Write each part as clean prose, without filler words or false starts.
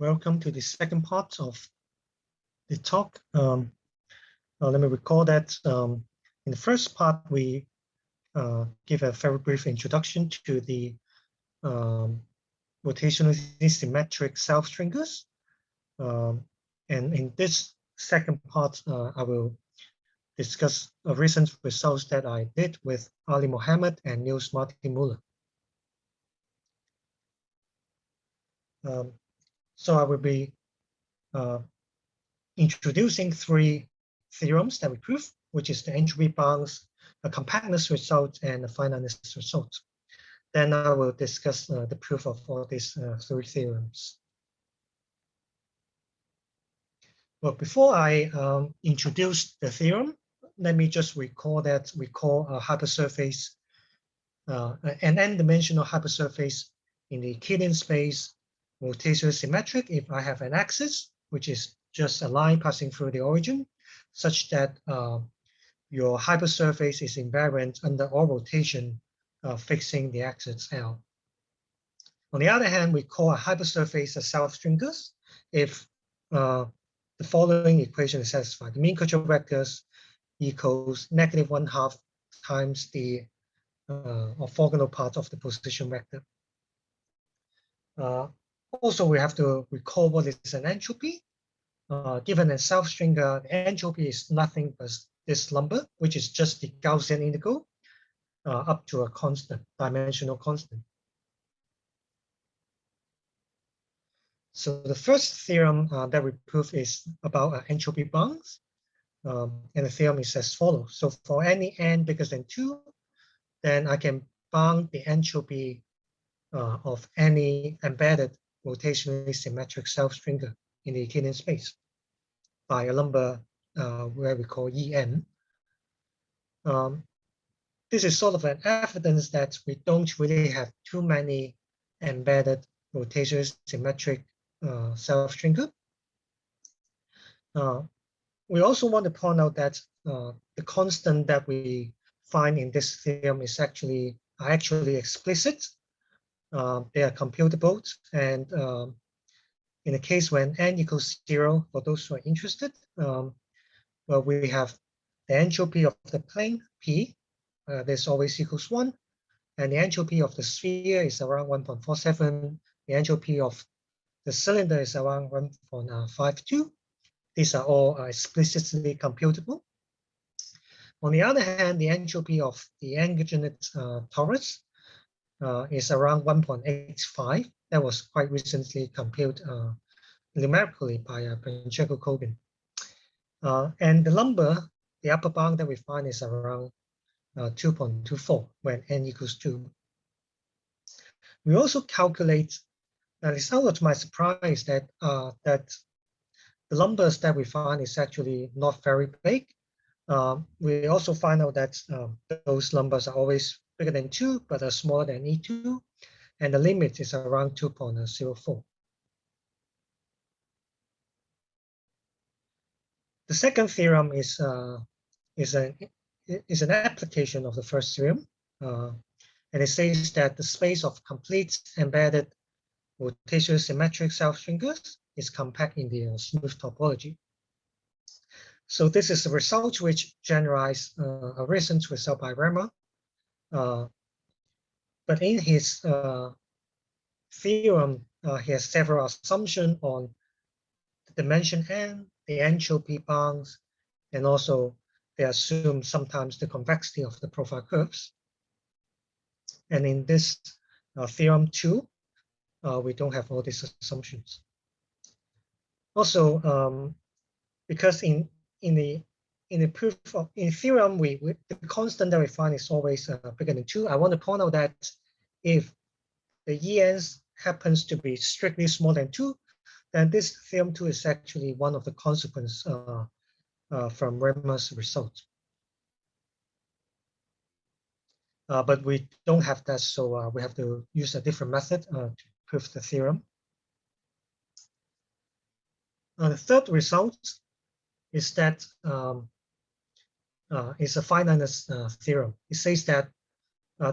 Welcome to the second part of the talk. Let me recall that in the first part, we give a very brief introduction to the rotationally symmetric self-stringers. And in this second part, I will discuss recent results that I did with Ali Mohammed and Niels Martin Muller. So I will be introducing three theorems that we prove, which is the entropy bounds, the compactness result, and the finiteness result. Then I will discuss the proof of all these three theorems. Well, before I introduce the theorem, let me just recall that we call a hypersurface an n-dimensional hypersurface in the Euclidean space rotationally symmetric if I have an axis, which is just a line passing through the origin, such that your hypersurface is invariant under all rotation fixing the axis L. On the other hand, we call a hypersurface a self-stringers if the following equation is satisfied. The mean control vectors equals -1/2 times the orthogonal part of the position vector. Also, we have to recall what is an entropy. Given a self-stringer, the entropy is nothing but this number, which is just the Gaussian integral up to a constant, dimensional constant. So the first theorem that we prove is about entropy bounds. And the theorem is as follows. So for any n bigger than 2, then I can bound the entropy of any embedded rotationally symmetric self-stringer in the Euclidean space by a number where we call En. This is sort of an evidence that we don't really have too many embedded rotationally symmetric self-stringer. We also want to point out that the constant that we find in this theorem is actually explicit. They are computable, and in the case when n equals 0, for those who are interested, well, we have the entropy of the plane P, this always equals 1, and the entropy of the sphere is around 1.47. The entropy of the cylinder is around 1.52. These are all explicitly computable. On the other hand, the entropy of the angular torus is around 1.85. That was quite recently computed numerically by Pacheco-Kogan. And the number, the upper bound that we find is around 2.24 when n equals 2. We also calculate, and it's somewhat to my surprise that the numbers that we find is actually not very big. We also find out that those numbers are always bigger than 2, but are smaller than E2, and the limit is around 2.04. The second theorem is an application of the first theorem, and it says that the space of complete embedded rotationally symmetric self-stringers is compact in the smooth topology. So this is a result which generalized a recent result by Rama. But in his theorem, he has several assumptions on the dimension n, the entropy bounds, and also they assume sometimes the convexity of the profile curves. And in this theorem 2, we don't have all these assumptions. Also, because in the proof of in theorem, the constant that we find is always bigger than 2. I want to point out that if the ENs happens to be strictly smaller than 2, then this theorem 2 is actually one of the consequences from Rama's result. But we don't have that, so we have to use a different method to prove the theorem. The third result is that is a finiteness theorem. It says that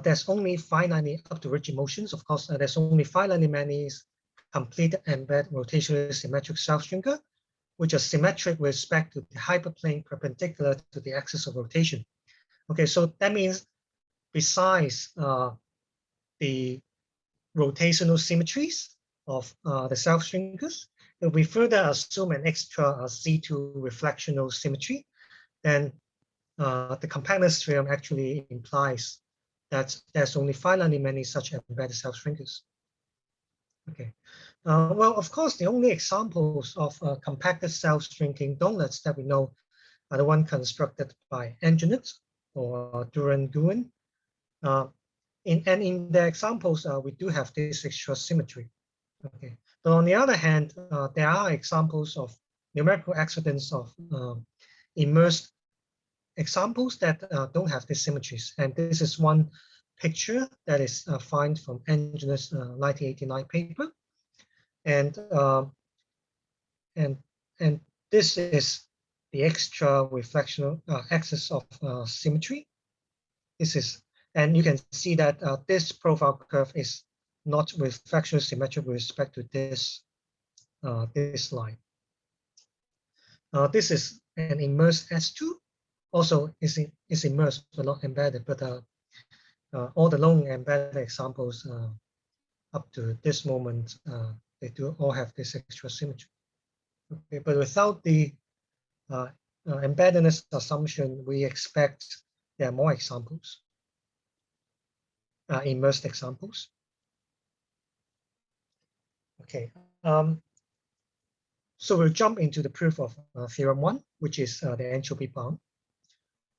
there's only finitely up to rigid motions. Of course, there's only finitely many complete embedded rotationally symmetric self-strinker, which are symmetric with respect to the hyperplane perpendicular to the axis of rotation. Okay, so that means besides the rotational symmetries of the self-stringers, if we further assume an extra C2 reflectional symmetry, then the compactness theorem actually implies that there's only finitely many such embedded self-stringers. Okay. Well, of course, the only examples of compacted self-stringing donuts that we know are the one constructed by Engineer or Duran-Guin. And in the examples, we do have this extra symmetry. Okay. But on the other hand, there are examples of numerical accidents of immersed examples that don't have these symmetries. And this is one picture that is found from Engineer's 1989 paper. And this is the extra reflectional axis of symmetry. This is, and you can see that this profile curve is not reflectional symmetric with respect to this this line. This is an immersed S2. Also, is immersed but not embedded. But all the known embedded examples up to this moment, they do all have this extra symmetry. Okay, but without the embeddedness assumption, we expect there are more examples, immersed examples. Okay, so we'll jump into the proof of theorem 1, which is the entropy bound.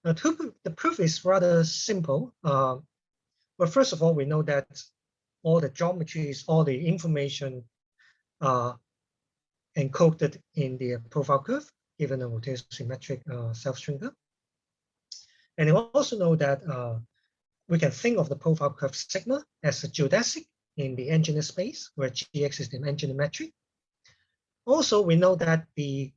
The proof is rather simple. But first of all, we know that all the geometries, all the information are encoded in the profile curve, given a rotational symmetric self-stringer. And we also know that we can think of the profile curve sigma as a geodesic in the engineer space, where Gx is the engineer metric. Also, we know that the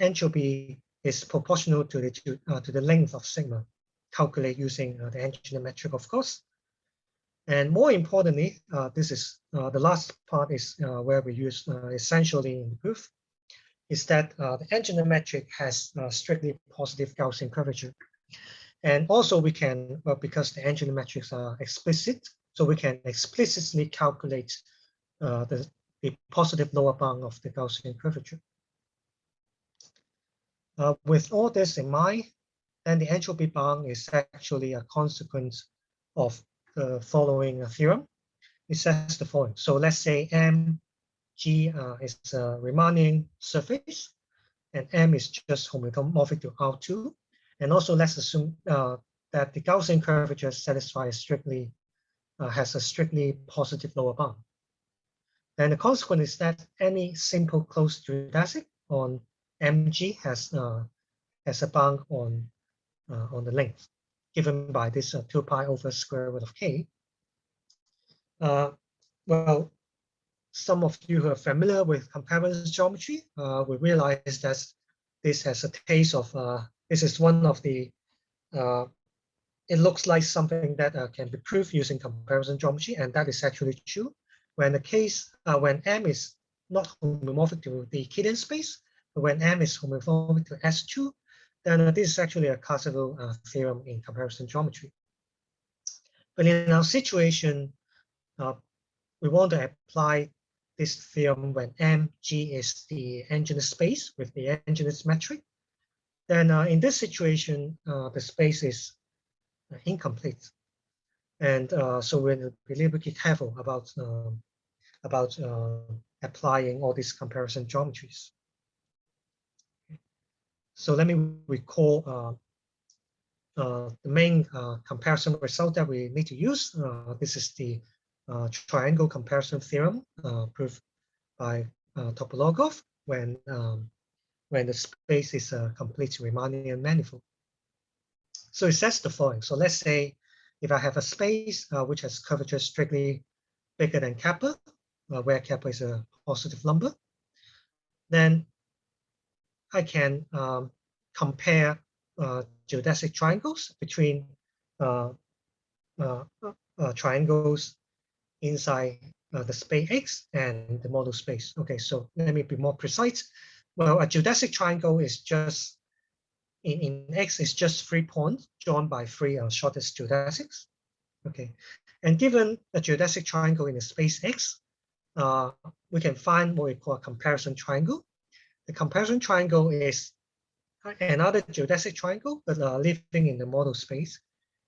entropy is proportional to the length of sigma, calculate using the engineer metric, of course. And more importantly, this is the last part is where we use essentially in the proof, is that the engineer metric has strictly positive Gaussian curvature. And also we can, because the engineer metrics are explicit, so we can explicitly calculate the positive lower bound of the Gaussian curvature. With all this in mind, then the entropy bound is actually a consequence of the following theorem. It says the following. So let's say Mg is a Riemannian surface, and M is just homomorphic to R2. And also let's assume that the Gaussian curvature satisfies strictly, has a strictly positive lower bound. And the consequence is that any simple closed geodesic on Mg has a bound on the length, given by this 2 pi over square root of k. Well, some of you who are familiar with compactness geometry will realize that this has a taste of, this is one of the, it looks like something that can be proved using comparison geometry, and that is actually true. When the case, when M is not homomorphic to the Euclidean space, but when M is homomorphic to S2, then this is actually a classical theorem in comparison geometry. But in our situation, we want to apply this theorem when Mg is the engineer space with the engineer's metric. Then in this situation, the space is incomplete. And so we're really careful about applying all these comparison geometries. So let me recall the main comparison result that we need to use. This is the triangle comparison theorem proved by Topologov when the space is a complete Riemannian manifold. So it says the following. So let's say if I have a space which has curvature strictly bigger than kappa, where kappa is a positive number, then I can compare geodesic triangles between triangles inside the space X and the model space. Okay, so let me be more precise. Well, a geodesic triangle is just in X is just 3 points joined by 3 shortest geodesics. Okay, and given a geodesic triangle in the space X, we can find what we call a comparison triangle. The comparison triangle is another geodesic triangle, but living in the model space.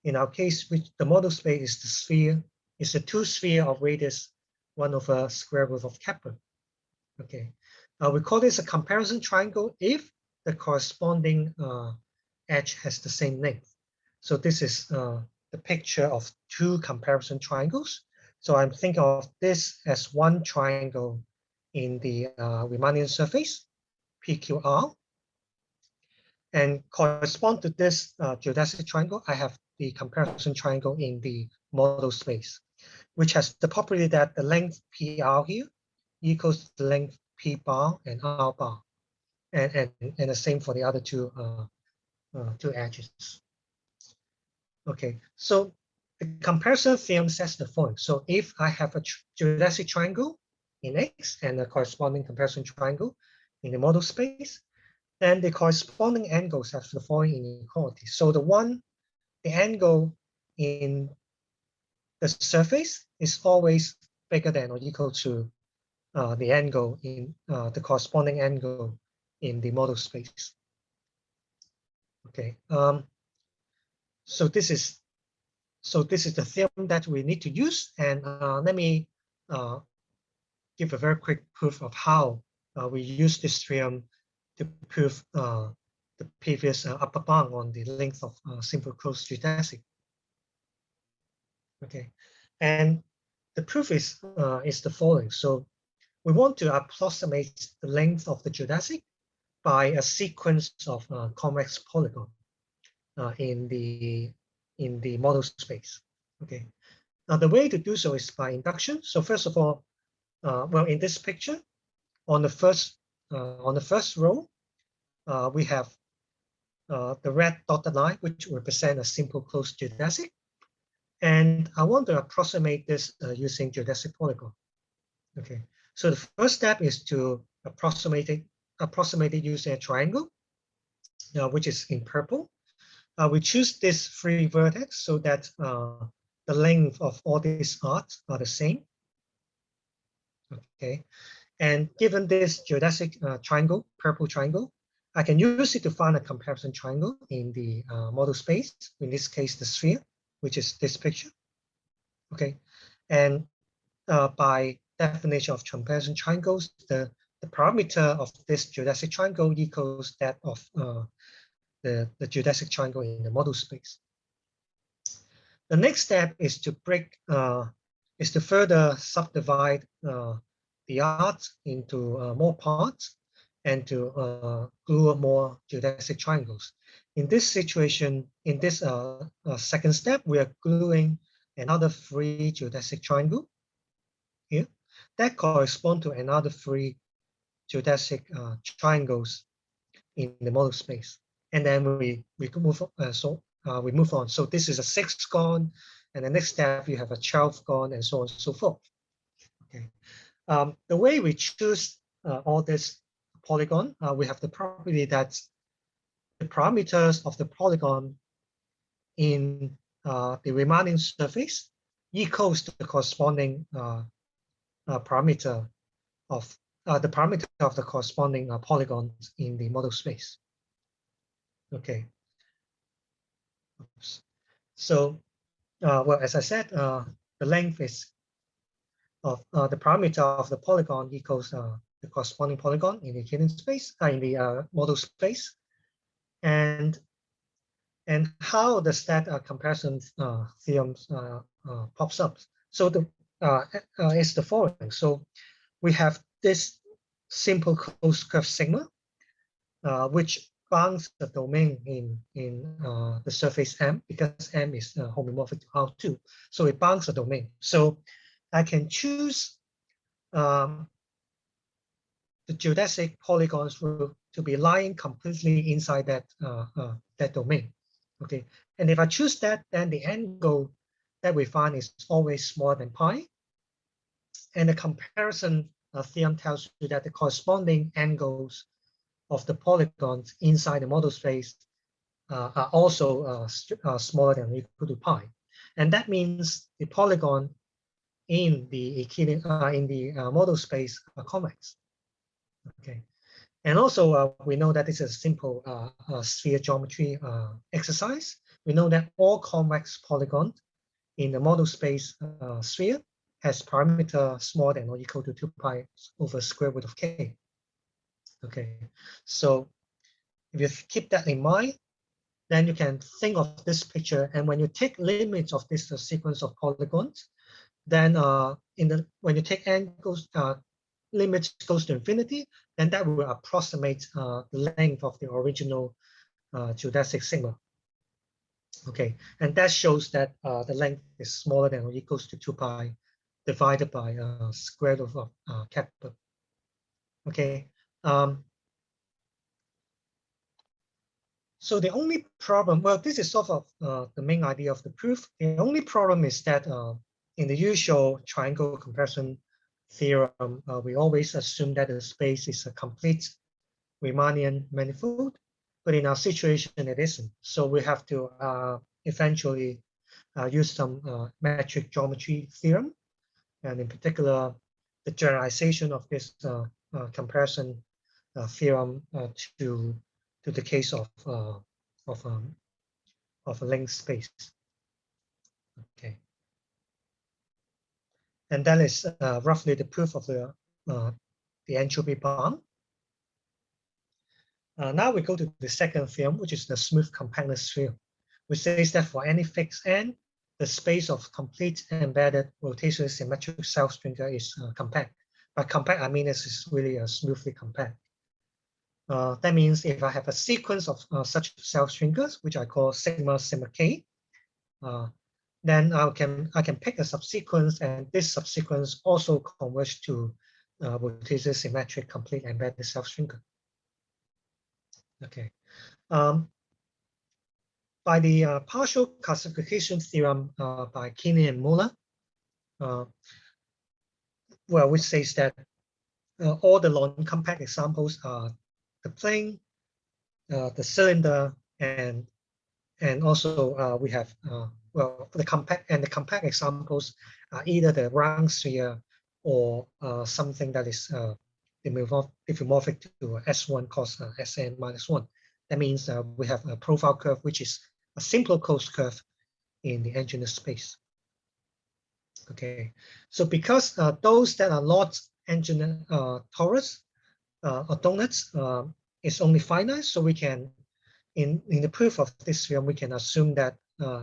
In our case, which the model space is the sphere, is the 2 sphere of radius 1 over square root of Kepler. Okay, we call this a comparison triangle if the corresponding edge has the same length. So this is the picture of 2 comparison triangles. So I'm thinking of this as one triangle in the Riemannian surface, PQR. And correspond to this geodesic triangle, I have the comparison triangle in the model space, which has the property that the length PR here equals the length P bar and R bar, and the same for the other two edges. Okay, so the comparison theorem says the following. So if I have a geodesic triangle in X and a corresponding comparison triangle in the model space, then the corresponding angles have the following inequality. So the angle in the surface is always bigger than or equal to the angle in the corresponding angle in the model space. Okay, so this is the theorem that we need to use, and let me give a very quick proof of how we use this theorem to prove the previous upper bound on the length of simple closed geodesic. Okay, and the proof is the following. So we want to approximate the length of the geodesic by a sequence of convex polygon in the model space. Okay, now the way to do so is by induction. So first of all, well, in this picture, on the first row, we have the red dotted line, which represent a simple closed geodesic. And I want to approximate this using geodesic polygon. Okay, so the first step is to approximate it using a triangle, which is in purple. We choose this 3 vertex so that the length of all these arcs are the same. Okay, and given this geodesic triangle, purple triangle, I can use it to find a comparison triangle in the model space, in this case, the sphere, which is this picture. Okay, and by definition of comparison triangles, the parameter of this geodesic triangle equals that of the geodesic triangle in the model space. The next step is to further subdivide the art into more parts and to glue more geodesic triangles. In this situation, in this second step, we are gluing another 3 geodesic triangle here that correspond to another 3 geodesic triangles in the model space, and then we move we move on. So this is a 6th gone, and the next step you have a 12th gone, and so on and so forth. Okay, the way we choose all this polygon, we have the property that the parameters of the polygon in the Riemannian surface equals to the corresponding parameter of the corresponding polygons in the model space. Okay. Oops. So, well, as I said, the length is of the parameter of the polygon equals the corresponding polygon in the Euclidean space, in the model space, and how does that comparison theorem pops up? So the is the following. So we have this simple closed curve sigma, which bounds the domain in the surface M, because M is homomorphic to R2. So it bounds the domain. So I can choose the geodesic polygons to be lying completely inside that domain. Okay, and if I choose that, then the angle that we find is always smaller than pi. And the comparison theorem tells you that the corresponding angles of the polygons inside the model space are also smaller than or equal to pi. And that means the polygon in the model space are convex. Okay. And also, we know that this is a simple sphere geometry exercise. We know that all convex polygons in the model space sphere has parameter smaller than or equal to 2 pi over square root of k. Okay, so if you keep that in mind, then you can think of this picture. And when you take limits of this sequence of polygons, then when you take angles, limits goes to infinity, then that will approximate the length of the original geodesic sigma. Okay, and that shows that the length is smaller than or equals to 2 pi divided by square root of kappa. Okay, so the only problem, well, this is sort of the main idea of the proof. The only problem is that in the usual triangle comparison theorem, we always assume that the space is a complete Riemannian manifold, but in our situation, it isn't. So we have to eventually use some metric geometry theorem, and in particular, the generalization of this comparison theorem to the case of a length space. Okay, and that is roughly the proof of the entropy bound. Now we go to the second theorem, which is the smooth compactness theorem, which says that for any fixed n, the space of complete embedded rotationally symmetric self-stringer is compact. By compact, I mean this is really smoothly compact. That means if I have a sequence of such self-stringers, which I call sigma k, then I can pick a subsequence, and this subsequence also converge to rotationally symmetric complete embedded self-stringer. Okay. By the partial classification theorem by Kinney and Muller, which says that all the non-compact examples are the plane, the cylinder, and also we have the compact examples are either the round sphere or something that is diffeomorphic to S1 cos Sn minus 1. That means we have a profile curve which is a simple closed curve in the engineer space. Okay, so because those that are not engineer torus or donuts is only finite, so we can in the proof of this theorem we can assume that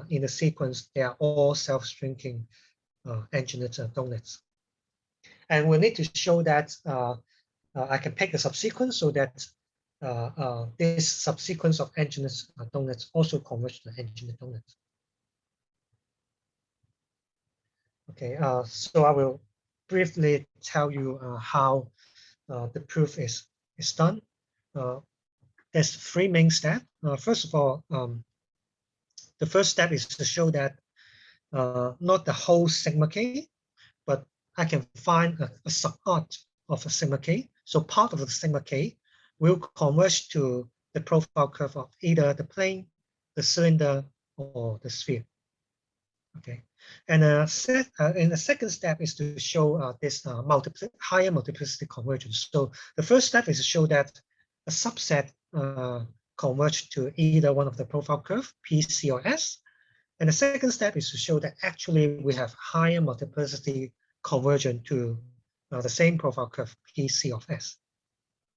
in the sequence they are all self-shrinking engineered donuts, and we need to show that I can pick a subsequence so that this subsequence of engineered donuts also converge to engineered donuts. Okay, so I will briefly tell you how the proof is done. There's 3 main steps. First of all, the first step is to show that not the whole sigma k, but I can find a subart of a sigma k. So part of the sigma k will converge to the profile curve of either the plane, the cylinder, or the sphere. Okay, and in the second step is to show this higher multiplicity convergence. So the first step is to show that a subset converge to either one of the profile curve, P, C, or S. And the second step is to show that actually we have higher multiplicity convergent to the same profile curve, P, C of S.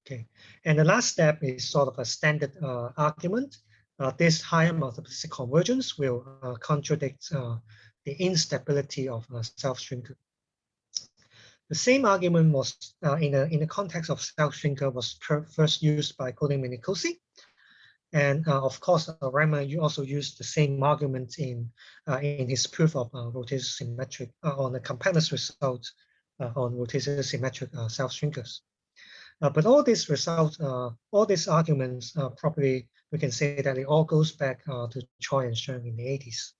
Okay, and the last step is sort of a standard argument. This higher multiplicity convergence will contradict the instability of self-shrinker. The same argument was in the context of self-shrinker was first used by Kolding-Minkowski, and of course Reimer you also used the same argument in his proof of rotation symmetric on the compactness result on rotation symmetric self-shrinkers. But all these results, all these arguments, probably we can say that it all goes back to Choi and Sheng in the 80s.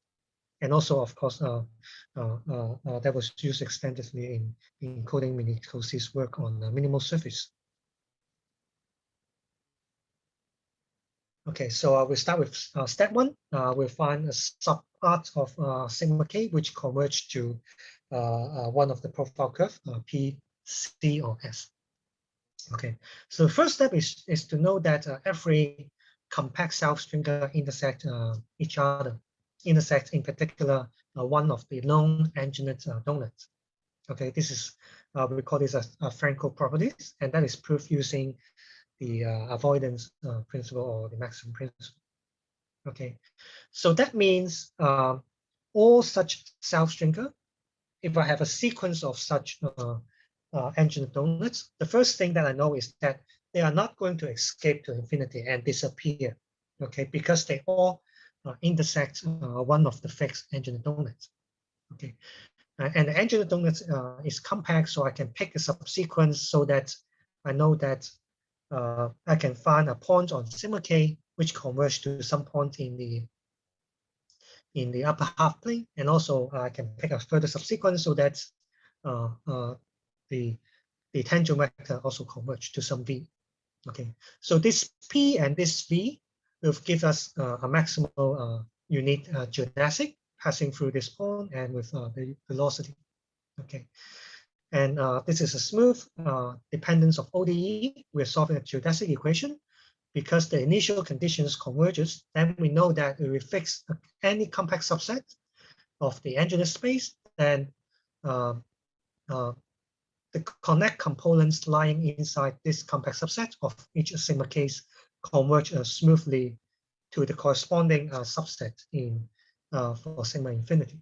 And also, of course, that was used extensively in coding Minitosi's work on minimal surface. Okay, so we start with step one. We'll find a subpart of sigma k which converge to one of the profile curve, P, C, or S. Okay, so the first step is to know that every compact self-stringer intersect each other, intersect in particular one of the known engineered donuts. Okay, this is we call this as Frankel properties, and that is proved using the avoidance principle or the maximum principle. Okay, so that means all such self-stringer, if I have a sequence of such engineered donuts, the first thing that I know is that they are not going to escape to infinity and disappear, okay, because they all intersect one of the fixed engineered donuts. Okay, and the engineered donuts is compact, so I can pick a subsequence so that I know that I can find a point on sigma k which converge to some point in the upper half plane, and also I can pick a further subsequence so that the tangent vector also converge to some v. Okay, so this p and this v will give us a maximal unit geodesic passing through this point and with the velocity. Okay, and this is a smooth dependence of ODE. We're solving a geodesic equation. Because the initial conditions converges, then we know that if we fix any compact subset of the engineered space, then the connect components lying inside this compact subset of each sigma case converge smoothly to the corresponding subset in for sigma infinity.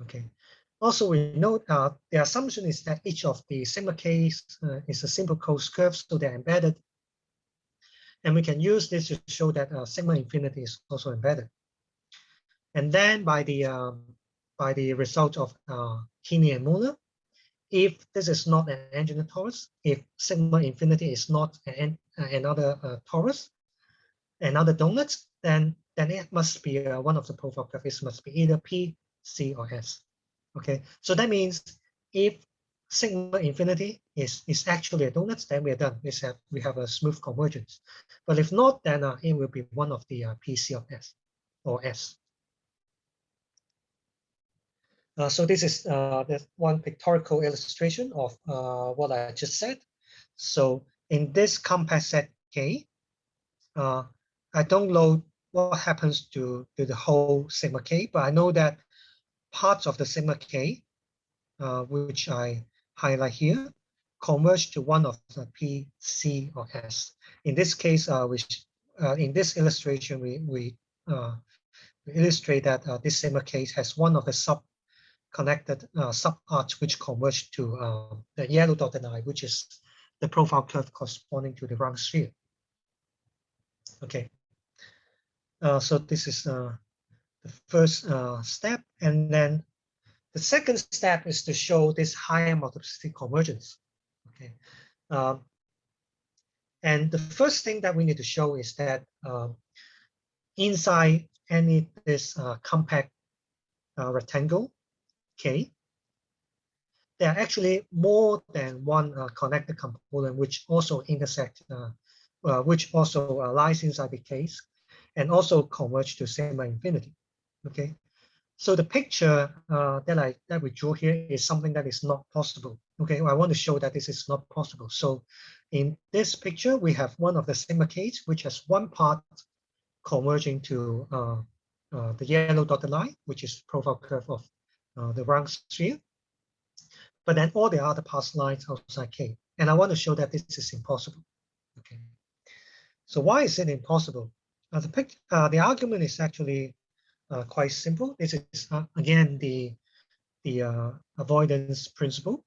Okay. Also, we note the assumption is that each of the sigma case is a simple closed curve, so they're embedded. And we can use this to show that sigma infinity is also embedded. And then by the result of Keeney and Muller, if this is not an engineered torus, if sigma infinity is not another torus, another donut, then it must be one of the profile curves. It must be either P, C, or S. Okay, so that means if sigma infinity is actually a donut, then we are done. We have a smooth convergence. But if not, then it will be one of the PC of S or S. So this is the one pictorial illustration of what I just said. So in this compact set K, I don't know what happens to the whole sigma K, but I know that parts of the sigma K, which I highlight here, converge to one of the P, C, or S. In this case, in this illustration, we illustrate that this sigma case has one of the sub-connected sub-arcs which converge to the yellow dotted line, which is the profile curve corresponding to the round sphere. Okay, so this is the first step, and then the second step is to show this higher multiplicity convergence. Okay, and the first thing that we need to show is that inside this compact rectangle K, there are actually more than one connected component which also intersect, which also lies inside the case, and also converge to sigma infinity. Okay, so the picture that we draw here is something that is not possible. Okay, I want to show that this is not possible. So in this picture, we have one of the sigma case which has one part converging to the yellow dotted line, which is profile curve of the round sphere. But then all the other parts lies outside K. And I want to show that this is impossible. Okay. So why is it impossible? The argument is actually quite simple. This is again the avoidance principle.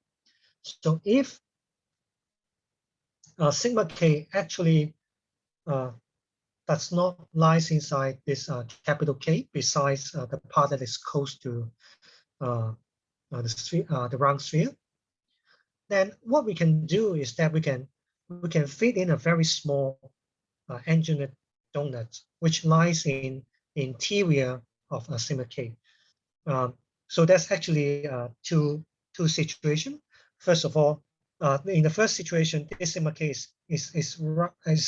So if sigma K actually does not lies inside this capital K, besides the part that is close to the round sphere, then what we can do is that we can fit in a very small engineered donut which lies in the interior of a sigma K. So that's actually two situations. First of all, in the first situation, this sigma k is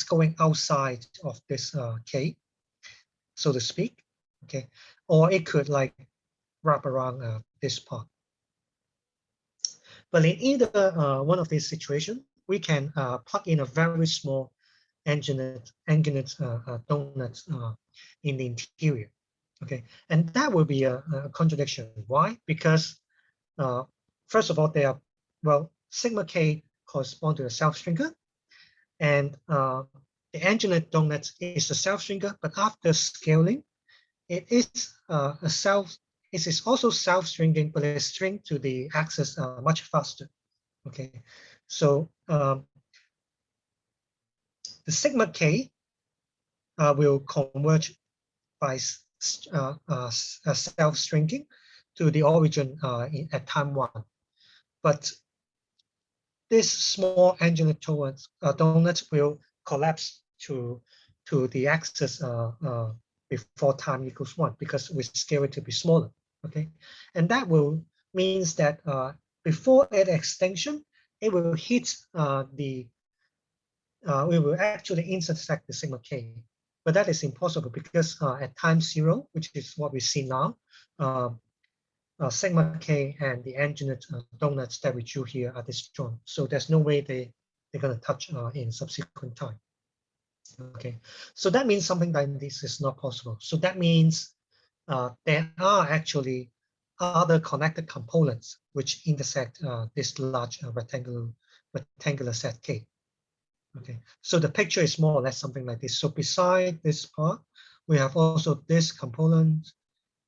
going outside of this k, so to speak. Okay, or it could like wrap around this part. But in either one of these situations, we can plug in a very small angular donut in the interior. Okay, and that will be a contradiction. Why? Because first of all, they are, well, sigma k correspond to a self-stringer, and the angular donut is a self-stringer, but after scaling, it is it is also self-stringing, but it's string to the axis much faster. Okay, so the sigma k will converge by self-stringing to the origin at time 1. But this small angular donut will collapse to the axis before time equals 1, because we scale it to be smaller. Okay, and that will means that before its extinction, it will hit we will actually intersect the sigma k. But that is impossible because at time 0, which is what we see now, sigma k and the angular donuts that we drew here are disjoint. So there's no way they're going to touch in subsequent time. Okay, so that means something like this is not possible. So that means there are actually other connected components which intersect this large rectangular set K. Okay, so the picture is more or less something like this. So beside this part, we have also this component,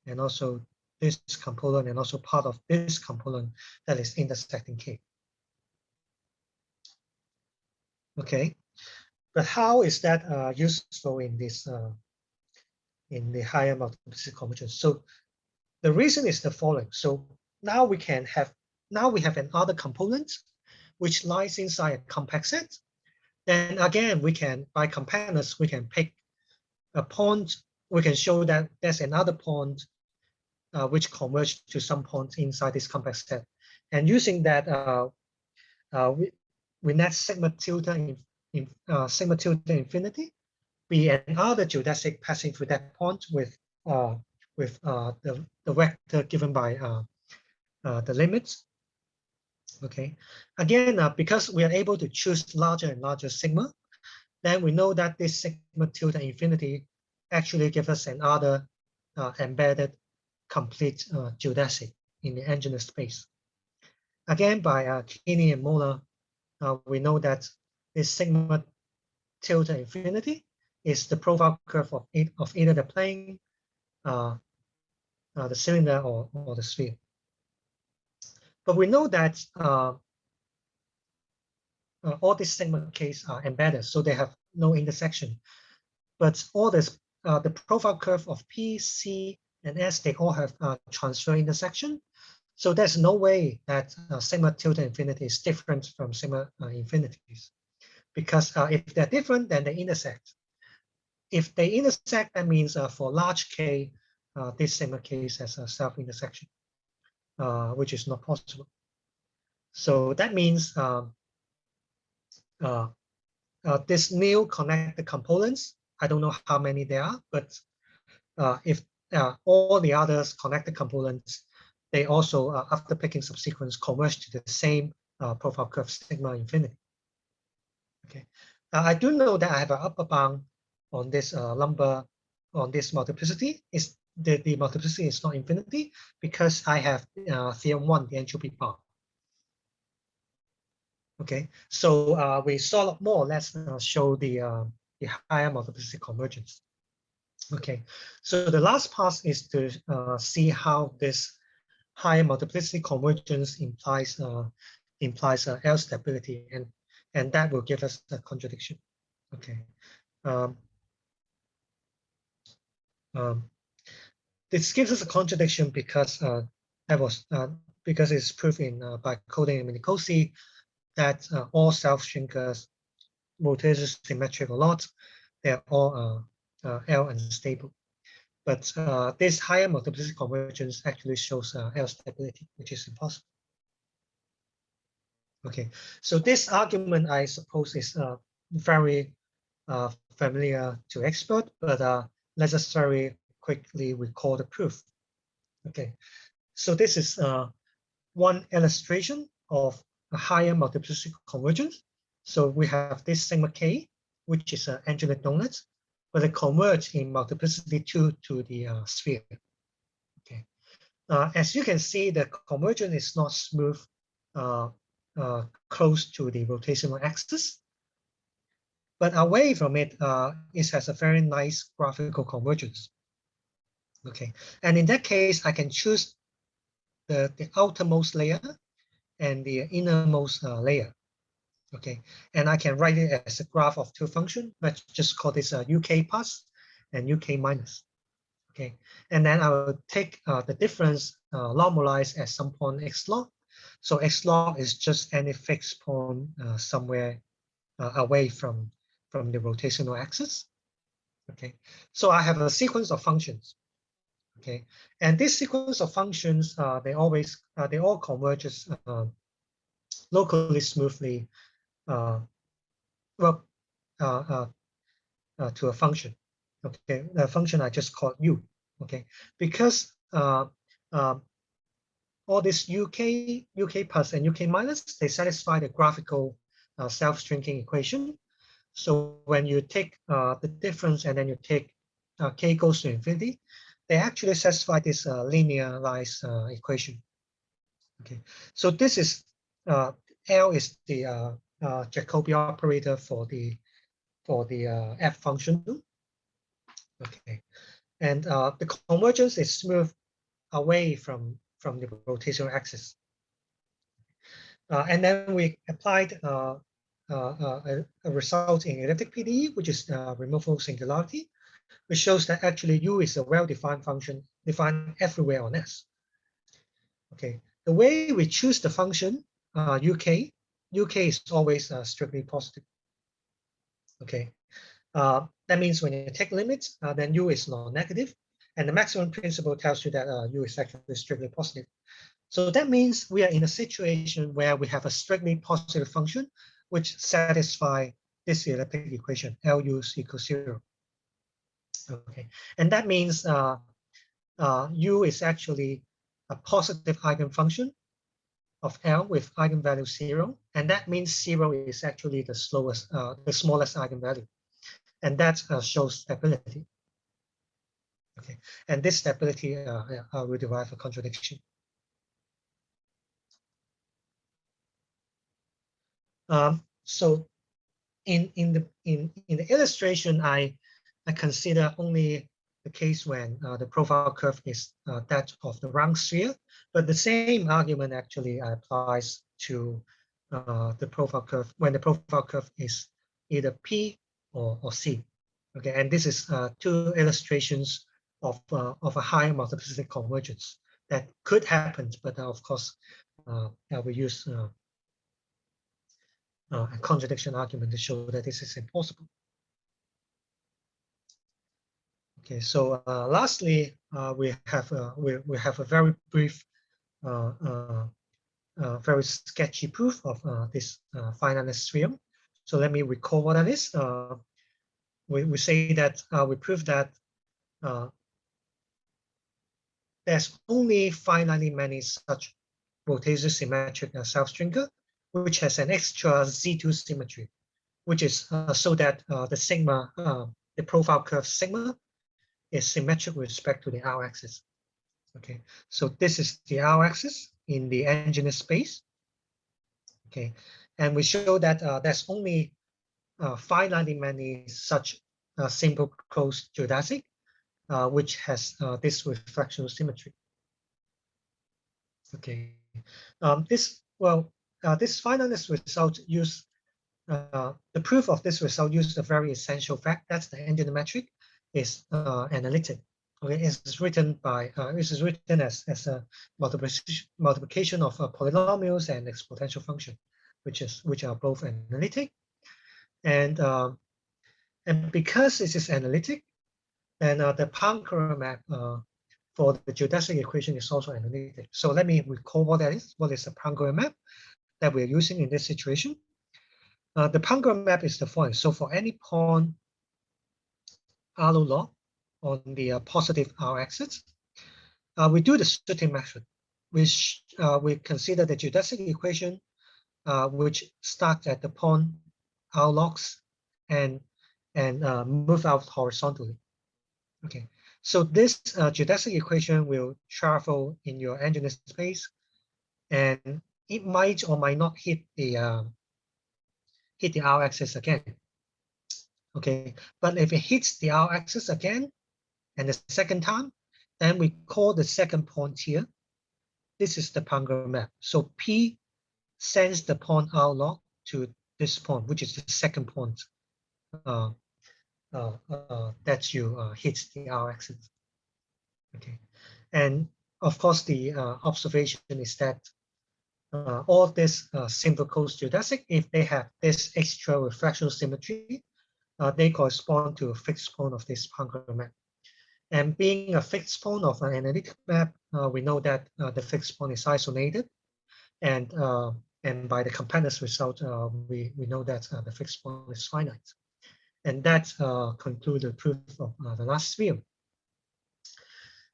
and also this component, and also part of this component that is intersecting K. Okay, but how is that useful in this in the higher multiplicity convergence? So the reason is the following. So now we have another component which lies inside a compact set. Then again, we can, by compactness, we can pick a point. We can show that there's another point which converges to some point inside this compact set. And using that, we net sigma tilde sigma tilde infinity be another geodesic passing through that point with the vector given by the limits. Okay, again, because we are able to choose larger and larger sigma, then we know that this sigma tilde infinity actually gives us another embedded complete geodesic in the angular space. Again, by Keeney and Moller, we know that this sigma tilde infinity is the profile curve of either the plane, the cylinder, or the sphere. But we know that all these sigma k's are embedded, so they have no intersection. But all this, the profile curve of P, C, and S, they all have transfer intersection. So there's no way that sigma tilde infinity is different from sigma infinities. Because if they're different, then they intersect. If they intersect, that means for large K, this sigma case has a self-intersection, which is not possible. So that means this new connected components, I don't know how many there are, but if all the others connected components, they also, after picking subsequence, converge to the same profile curve sigma infinity. Okay, I do know that I have an upper bound on this number, on this multiplicity. Is the multiplicity is not infinity because I have theorem 1, the entropy bound. Okay, so we sort of more or less show the higher multiplicity convergence. Okay, so the last part is to see how this higher multiplicity convergence implies L stability, and that will give us a contradiction. Okay, this gives us a contradiction because because it's proven by Coding and Minicozzi that all self-shrinkers rotated symmetric or not, they're all L unstable. But this higher multiplicity convergence actually shows L stability, which is impossible. Okay, so this argument, I suppose, is very familiar to expert, but let's just very quickly recall the proof. Okay, so this is one illustration of a higher multiplicity convergence. So we have this sigma k, which is an engineered donut, but it converges in multiplicity 2 to the sphere. Okay, as you can see, the convergence is not smooth close to the rotational axis, but away from it, it has a very nice graphical convergence. Okay, and in that case, I can choose the outermost layer and the innermost layer. Okay, and I can write it as a graph of two functions. Let's just call this UK plus and UK minus. Okay, and then I will take the difference normalized at some point x log. So x log is just any fixed point somewhere away from the rotational axis. Okay, so I have a sequence of functions. Okay, and this sequence of functions they all converges locally smoothly well to a function. Okay, the function I just called u. Okay, because all this UK plus and UK minus, they satisfy the graphical self-shrinking equation. So when you take the difference and then you take k goes to infinity, they actually satisfy this linearized equation. Okay, so this is L is the Jacobi operator for the f function. Okay, and the convergence is smooth away from the rotational axis. And then we applied a result in elliptic PDE, which is removal singularity, which shows that actually U is a well-defined function defined everywhere on S. Okay, the way we choose the function UK is always strictly positive. Okay, that means when you take limits, then U is non-negative, and the maximum principle tells you that U is actually strictly positive. So that means we are in a situation where we have a strictly positive function which satisfies this elliptic equation, LU equals 0. Okay, and that means U is actually a positive eigenfunction of L with eigenvalue 0, and that means 0 is actually the smallest eigenvalue, and that shows stability. Okay, and this stability will derive a contradiction. So in the illustration, I consider only the case when the profile curve is that of the round sphere, but the same argument actually applies to the profile curve when the profile curve is either P or C. Okay, and this is two illustrations of a high multiplicity convergence that could happen, but of course we use a contradiction argument to show that this is impossible. Okay, so lastly, we have a very brief, very sketchy proof of this finiteness theorem. So let me recall what that is. We say that we prove that there's only finitely many such rotational symmetric self-stringer, which has an extra Z2 symmetry, which is so that the sigma, the profile curve sigma, is symmetric with respect to the R-axis. Okay, so this is the R-axis in the engineer space. Okay, and we show that there's only finitely many such simple closed geodesic, which has this reflectional symmetry. Okay, this finiteness result use the proof of this result used a very essential fact. That's the engineer metric is analytic. Okay, it's written by this is written as a multiplication of polynomials and exponential function, which are both analytic, and because it is analytic, And the Poincare map for the geodesic equation is also analytic. So let me recall what that is. What is the Poincare map that we're using in this situation? The Poincare map is the following. So for any point R log on the positive r-axis, we do the suiting method, which we consider the geodesic equation, which starts at the point r logs and move out horizontally. Okay, so this geodesic equation will travel in your engineer space, and it might or might not hit the r-axis again. Okay, but if it hits the r-axis again and the second time, then we call the second point here. This is the Poincare map. So P sends the point r log to this point, which is the second point that you hit the r-axis. Okay, and of course the observation is that all this simple coast geodesic, if they have this extra refractional symmetry, they correspond to a fixed point of this Poincare map. And being a fixed point of an analytic map, we know that the fixed point is isolated, and by the compactness result, we know that the fixed point is finite. And that concludes the proof of the last theorem.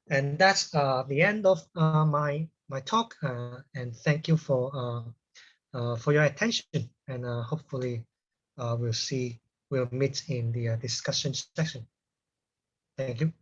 And that's the end of my talk. And thank you for your attention. And hopefully we'll meet in the discussion section. Thank you.